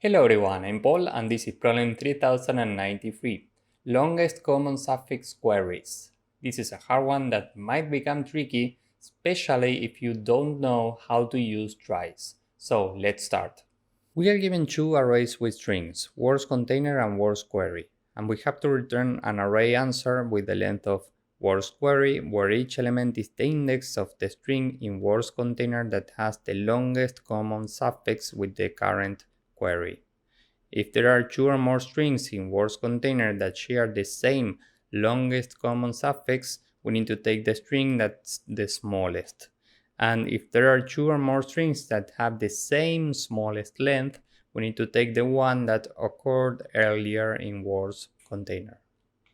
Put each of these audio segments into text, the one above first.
Hello everyone, I'm Paul and this is problem 3093, longest common suffix queries. This is a hard one that might become tricky, especially if you don't know how to use tries. So let's start. We are given two arrays with strings, words container and words query, and we have to return an array answer with the length of words query, where each element is the index of the string in words container that has the longest common suffix with the current query. If there are two or more strings in words container that share the same longest common suffix, we need to take the string that's the smallest. And if there are two or more strings that have the same smallest length, we need to take the one that occurred earlier in words container.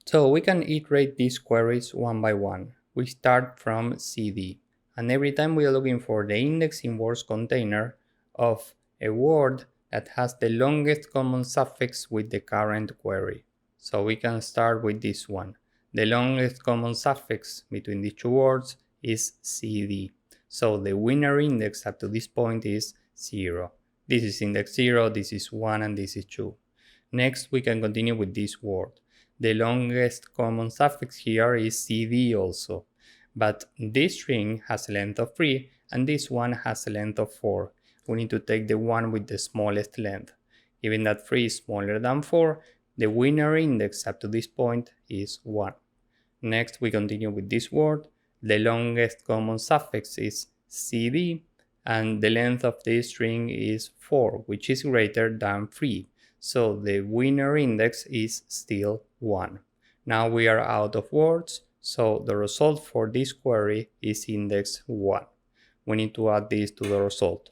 So we can iterate these queries one by one. We start from CD, and every time we are looking for the index in words container of a word that has the longest common suffix with the current query. So we can start with this one. The longest common suffix between these two words is CD. So the winner index up to this point is 0. This is index 0, this is 1, and this is 2. Next, we can continue with this word. The longest common suffix here is CD also, but this string has a length of 3 and this one has a length of 4. We need to take the one with the smallest length. Given that 3 is smaller than 4, the winner index up to this point is 1. Next, we continue with this word. The longest common suffix is CD, and the length of this string is 4, which is greater than 3. So the winner index is still 1. Now we are out of words, so the result for this query is index 1. We need to add this to the result.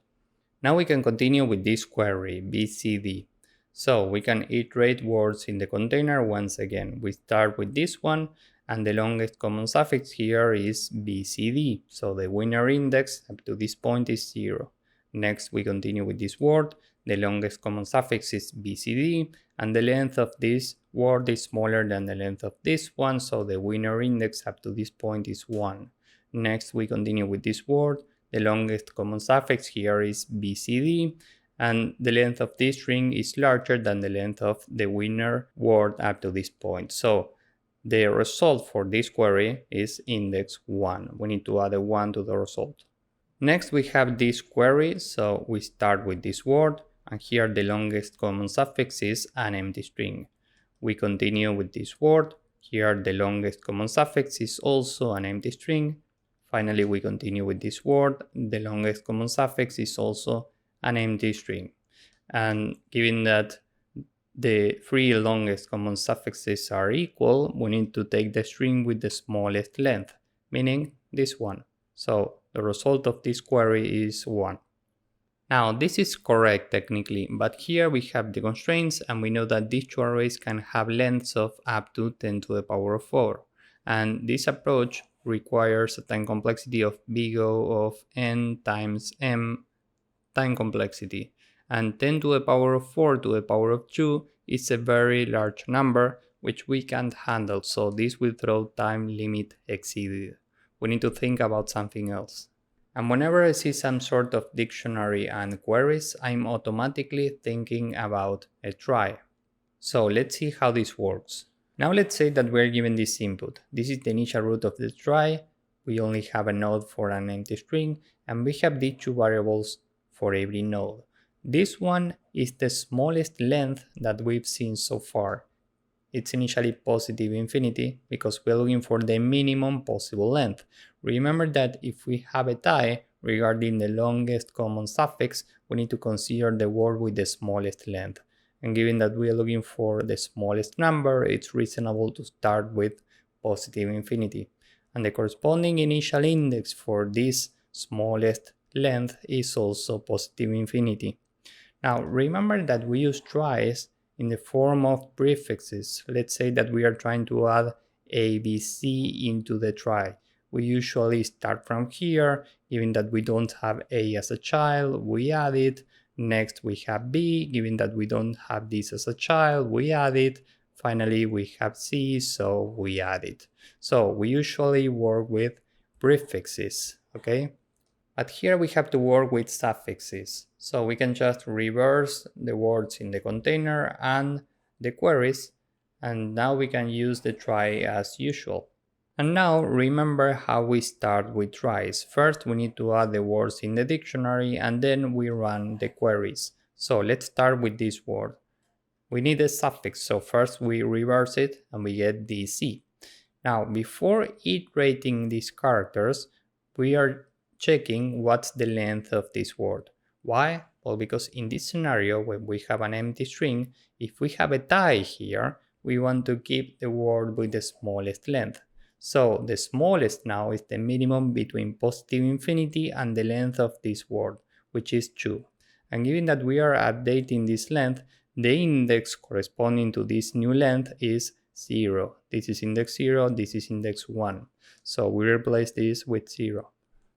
Now we can continue with this query, BCD. So we can iterate words in the container once again. We start with this one, and the longest common suffix here is BCD. So the winner index up to this point is 0. Next we continue with this word. The longest common suffix is BCD, and the length of this word is smaller than the length of this one, so the winner index up to this point is 1. Next we continue with this word. The longest common suffix here is BCD, and the length of this string is larger than the length of the winner word up to this point. So the result for this query is index 1. We need to add a 1 to the result. Next we have this query, so we start with this word, and here the longest common suffix is an empty string. We continue with this word, here the longest common suffix is also an empty string. Finally we continue with this word, the longest common suffix is also an empty string. And given that the three longest common suffixes are equal, we need to take the string with the smallest length, meaning this one. So the result of this query is 1. Now this is correct technically, but here we have the constraints, and we know that these two arrays can have lengths of up to 10 to the power of 4. And this approach requires a time complexity of big O of n times m time complexity. And 10 to the power of 4 to the power of 2 is a very large number, which we can't handle, so this will throw time limit exceeded. We need to think about something else. And whenever I see some sort of dictionary and queries, I'm automatically thinking about a try. So let's see how this works. Now let's say that we're given this input. This is the initial root of the try. We only have a node for an empty string, and we have these two variables for every node. This one is the smallest length that we've seen so far. It's initially positive infinity because we're looking for the minimum possible length. Remember that if we have a tie regarding the longest common suffix, we need to consider the word with the smallest length. And given that we are looking for the smallest number, it's reasonable to start with positive infinity. And the corresponding initial index for this smallest length is also positive infinity. Now remember that we use tries in the form of prefixes. Let's say that we are trying to add ABC into the try. We usually start from here. Given that we don't have A as a child, we add it. Next we have B. Given that we don't have this as a child, we add it. Finally we have C, so we add it. So we usually work with prefixes, okay? But here we have to work with suffixes. So we can just reverse the words in the container and the queries, and now we can use the try as usual. And now remember how we start with tries. First we need to add the words in the dictionary and then we run the queries. So let's start with this word. We need a suffix, so first we reverse it and we get DC. Now before iterating these characters, we are checking what's the length of this word. Why? Well, because in this scenario, when we have an empty string, if we have a tie here, we want to keep the word with the smallest length. So the smallest now is the minimum between positive infinity and the length of this word, which is 2. And given that we are updating this length, the index corresponding to this new length is 0. This is index 0, this is index 1. So we replace this with 0.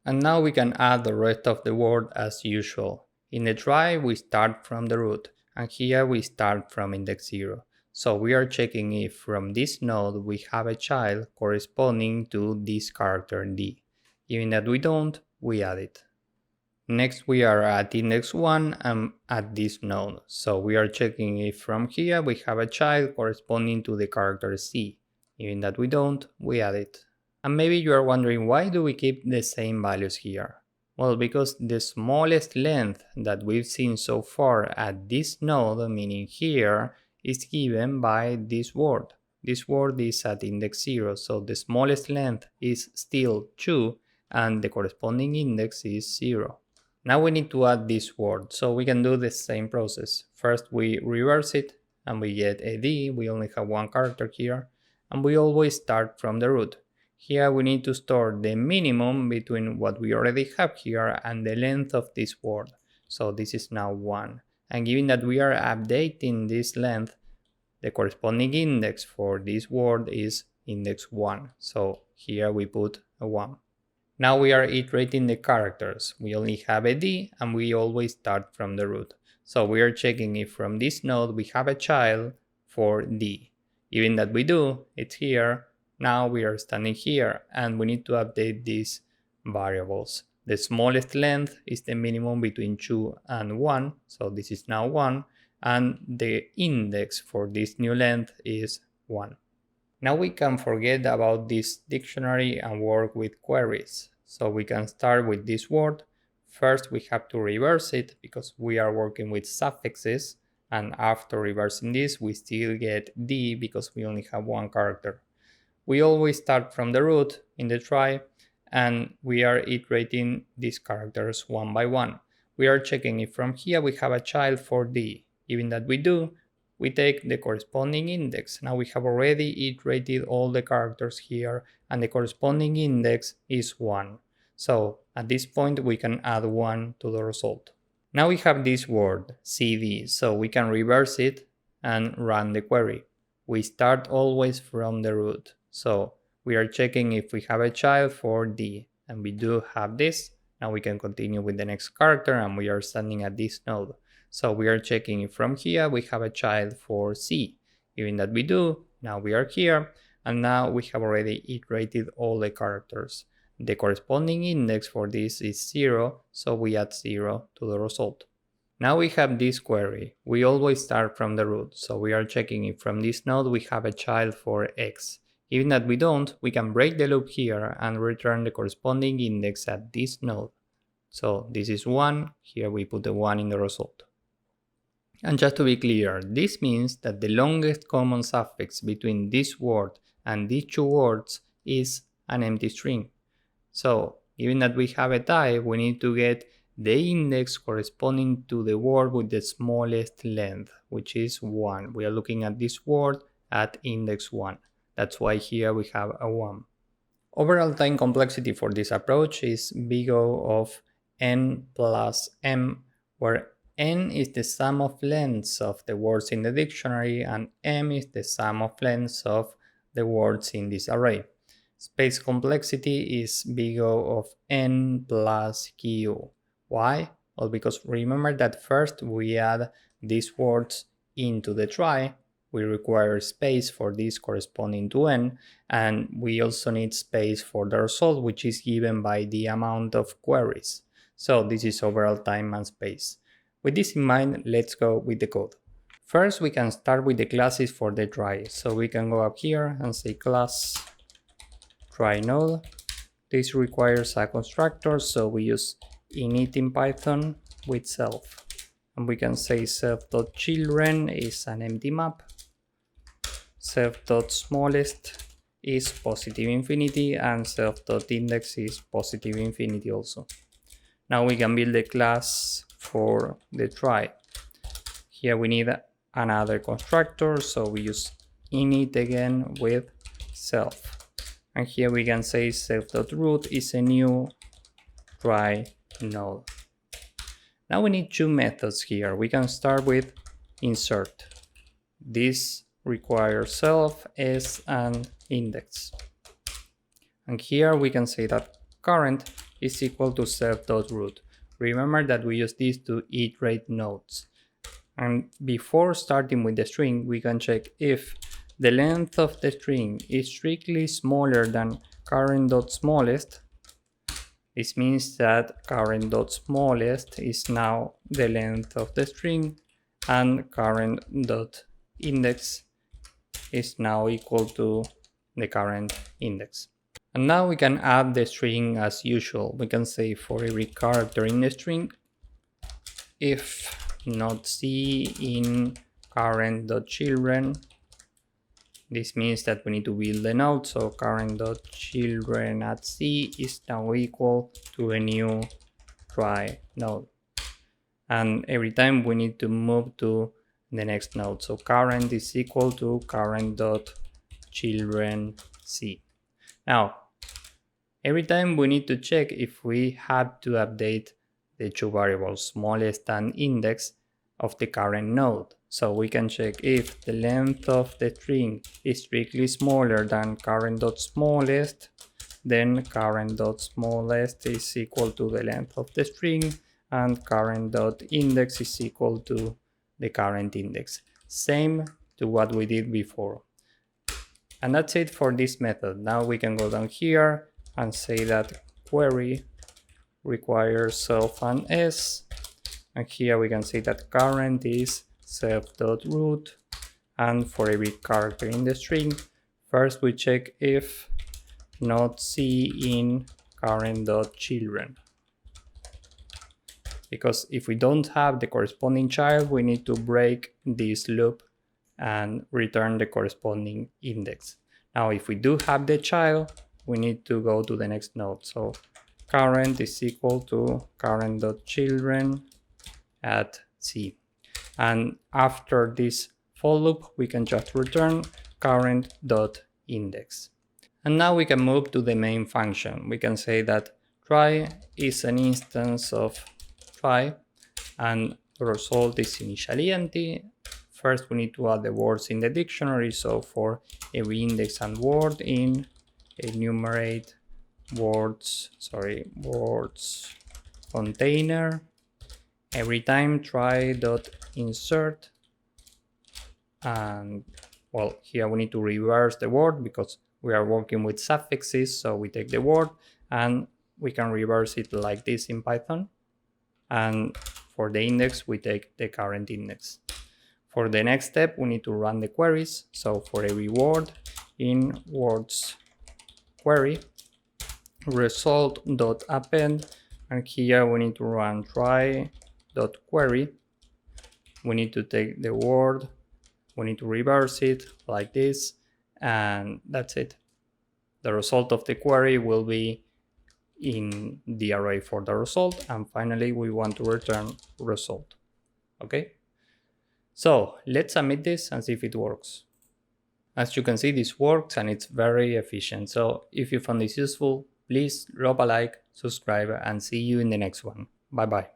And now we can add the rest of the word as usual. In the try we start from the root, and here we start from index 0. So we are checking if from this node we have a child corresponding to this character D. Given that we don't, we add it. Next we are at index 1 and at this node. So we are checking if from here we have a child corresponding to the character C. Given that we don't, we add it. And maybe you are wondering, why do we keep the same values here? Well, because the smallest length that we've seen so far at this node, meaning here, is given by this word. This word is at index 0, so the smallest length is still 2 and the corresponding index is 0. Now we need to add this word, so we can do the same process. First we reverse it and we get a D, we only have one character here, and we always start from the root. Here we need to store the minimum between what we already have here and the length of this word. So this is now 1. And given that we are updating this length, the corresponding index for this word is index 1. So here we put a 1. Now we are iterating the characters. We only have a D and we always start from the root. So we are checking if from this node we have a child for D. Given that we do, it's here. Now we are standing here and we need to update these variables. The smallest length is the minimum between 2 and 1. So this is now 1. And the index for this new length is 1. Now we can forget about this dictionary and work with queries. So we can start with this word. First we have to reverse it because we are working with suffixes, and after reversing this we still get D because we only have one character. We always start from the root in the try and we are iterating these characters one by one. We are checking if from here we have a child for D. Given that we do, we take the corresponding index. Now we have already iterated all the characters here and the corresponding index is 1. So at this point we can add 1 to the result. Now we have this word CD, so we can reverse it and run the query. We start always from the root. So we are checking if we have a child for D, and we do have this. Now we can continue with the next character and we are standing at this node. So we are checking if from here we have a child for C. Given that we do, now we are here, and now we have already iterated all the characters. The corresponding index for this is 0, so we add 0 to the result. Now we have this query. We always start from the root, so we are checking if from this node we have a child for X. Given that we don't, we can break the loop here and return the corresponding index at this node. So this is 1, here we put the 1 in the result. And just to be clear, this means that the longest common suffix between this word and these two words is an empty string. So, given that we have a type, we need to get the index corresponding to the word with the smallest length, which is 1. We are looking at this word at index 1. That's why here we have a 1. Overall time complexity for this approach is big O of n plus m, where n is the sum of lengths of the words in the dictionary and m is the sum of lengths of the words in this array. Space complexity is big O of n plus q. Why? Well, because remember that first we add these words into the try. We require space for this corresponding to n, and we also need space for the result, which is given by the amount of queries. So this is overall time and space. With this in mind, let's go with the code. First, we can start with the classes for the try. So we can go up here and say class try node. This requires a constructor, so we use init in Python with self. And we can say self.children is an empty map. Self.smallest is positive infinity, and self.index is positive infinity also. Now we can build a class for the try. Here we need another constructor, so we use init again with self. And here we can say self.root is a new try node. Now we need two methods here. We can start with insert. This requires self, s, and index. And here we can say that current is equal to self.root. Remember that we use this to iterate nodes. And before starting with the string, we can check if the length of the string is strictly smaller than current.smallest. This means that current.smallest is now the length of the string, and current.index is now equal to the current index. And now we can add the string as usual. We can say for every character in the string, if not c in current.children. This means that we need to build the node, so current.children at c is now equal to a new try node. And every time we need to move to the next node, so current is equal to current.children c. Now, every time we need to check if we have to update the two variables, smallest and index, of the current node. So we can check if the length of the string is strictly smaller than current.smallest, then current.smallest is equal to the length of the string, and current.index is equal to the current index. Same to what we did before. And that's it for this method. Now we can go down here and say that query requires self and s. And here we can say that current is self.root, and for every character in the string, first we check if not c in current.children. Because if we don't have the corresponding child, we need to break this loop and return the corresponding index. Now, if we do have the child, we need to go to the next node. So current is equal to current.children at c. And after this for loop, we can just return current.index. And now we can move to the main function. We can say that try is an instance of try, and the result is initially empty. First, we need to add the words in the dictionary. So for every index and word in enumerate words container, every time try.insert, and well, here we need to reverse the word because we are working with suffixes. So we take the word and we can reverse it like this in Python. And for the index, we take the current index. For the next step, we need to run the queries. So for every word in words query, result.append, and here we need to run try.query. We need to take the word, we need to reverse it like this, and that's it. The result of the query will be in the array for the result, and finally we want to return result. Okay, so let's submit this and see if it works. As you can see, this works and it's very efficient. So if you found this useful, please drop a like, subscribe, and see you in the next one. Bye bye.